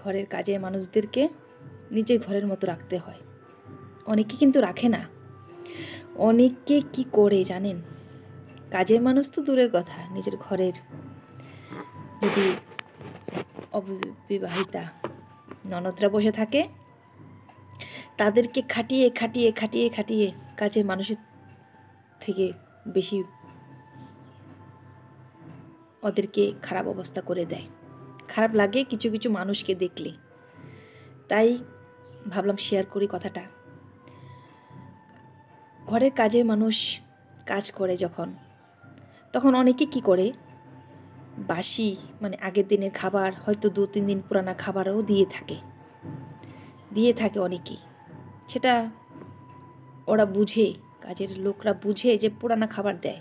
ঘরের কাজের মানুষদেরকে নিজের ঘরের মতো রাখতে হয়। অনেকে কিন্তু রাখে না। অনেকে কি করে জানেন, কাজের মানুষ তো দূরের কথা, নিজের ঘরের যদি অবিবাহিতা ননদরা বসে থাকে, তাদেরকে খাটিয়ে খাটিয়ে খাটিয়ে খাটিয়ে কাজের মানুষের থেকে বেশি ওদেরকে খারাপ অবস্থা করে দেয়। খারাপ লাগে কিছু কিছু মানুষকে দেখলে। তাই ভাবলাম শেয়ার করি কথাটা। ঘরের কাজের মানুষ কাজ করে যখন, তখন অনেকে কি করে, বাসি মানে আগের দিনের খাবার, হয়তো 2-3 দিন পুরানা খাবারও দিয়ে থাকে অনেকেই। সেটা ওরা বুঝে, কাজের লোকরা বুঝে যে পুরানা খাবার দেয়।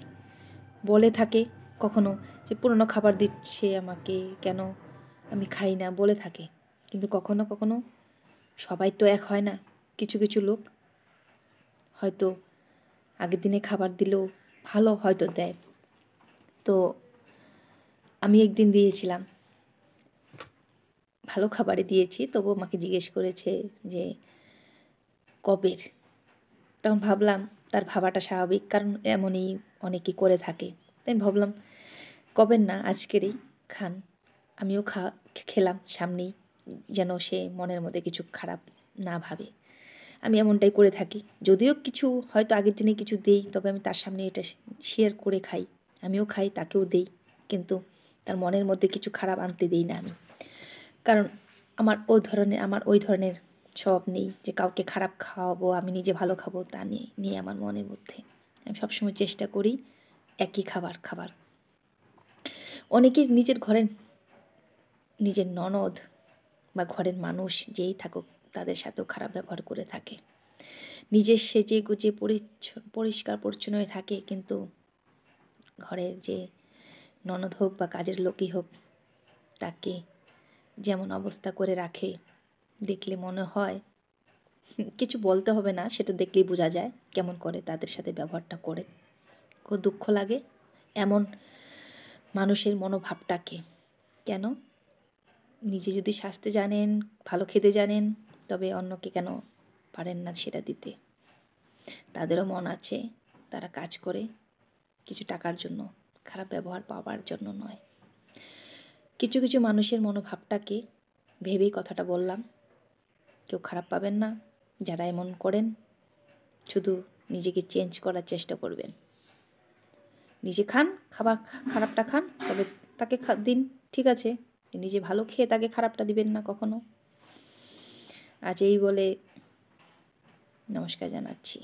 বলে থাকে কখনো যে পুরনো খাবার দিচ্ছে আমাকে, কেন আমি খাই না, বলে থাকে। কিন্তু কখনো কখনো সবাই তো এক হয় না। কিছু কিছু লোক হয়তো আগের দিনে খাবার দিলেও ভালো হয়তো দেয়। তো আমি একদিন দিয়েছিলাম, ভালো খাবারই দিয়েছি, তবু আমাকে জিজ্ঞেস করেছে যে কবের। তখন ভাবলাম তার ভাবাটা স্বাভাবিক, কারণ এমনই অনেকে করে থাকে। তাই ভাবলাম কবের না, আজকেরই খান। আমিও খেলাম সামনেই, যেন সে মনের মধ্যে কিছু খারাপ না ভাবে। আমি এমনটাই করে থাকি। যদিও কিছু হয়তো আগের দিনে কিছু দেই, তবে আমি তার সামনে এটা শেয়ার করে খাই। আমিও খাই, তাকেও দেই, কিন্তু তার মনের মধ্যে কিছু খারাপ আনতে দিই না আমি। কারণ আমার ওই ধরনের স্বভাব নেই যে কাউকে খারাপ খাওয়াবো, আমি নিজে ভালো খাবো, তা নিয়ে আমার মনের মধ্যে। আমি সবসময় চেষ্টা করি একই খাবার। অনেকের নিজের ঘরের নিজের ননদ বা ঘরের মানুষ যেই থাকুক, তাদের সাথেও খারাপ ব্যবহার করে থাকে। নিজের সেজে গুজে পরিষ্কার পরিচ্ছন্ন হয়ে থাকে, কিন্তু ঘরের যে ননদ হোক বা কাজের লোকই হোক, তাকে যেমন অবস্থা করে রাখে, দেখলে মনে হয়, কিছু বলতে হবে না, সেটা দেখলেই বোঝা যায় কেমন করে তাদের সাথে ব্যবহারটা করে। খুব দুঃখ লাগে এমন মানুষের মনোভাবটাকে। কেন? নিজে যদি সাজতে জানেন, ভালো খেতে জানেন, তবে অন্যকে কেন পারেন না সেটা দিতে? তাদেরও মন আছে, তারা কাজ করে কিছু টাকার জন্য, খারাপ ব্যবহার পাওয়ার জন্য নয়। কিছু কিছু মানুষের মনোভাবটাকে ভেবেই কথাটা বললাম। কেউ খারাপ পাবেন না। যারা এমন করেন, শুধু নিজেকে চেঞ্জ করার চেষ্টা করবেন। নিজে খান, খারাপটা খান, তবে তাকে দিন, ঠিক আছে। নিজে ভালো খেয়ে তাকে খারাপটা দিবেন না কখনো। আজ এই বলে নমস্কার জানাচ্ছি।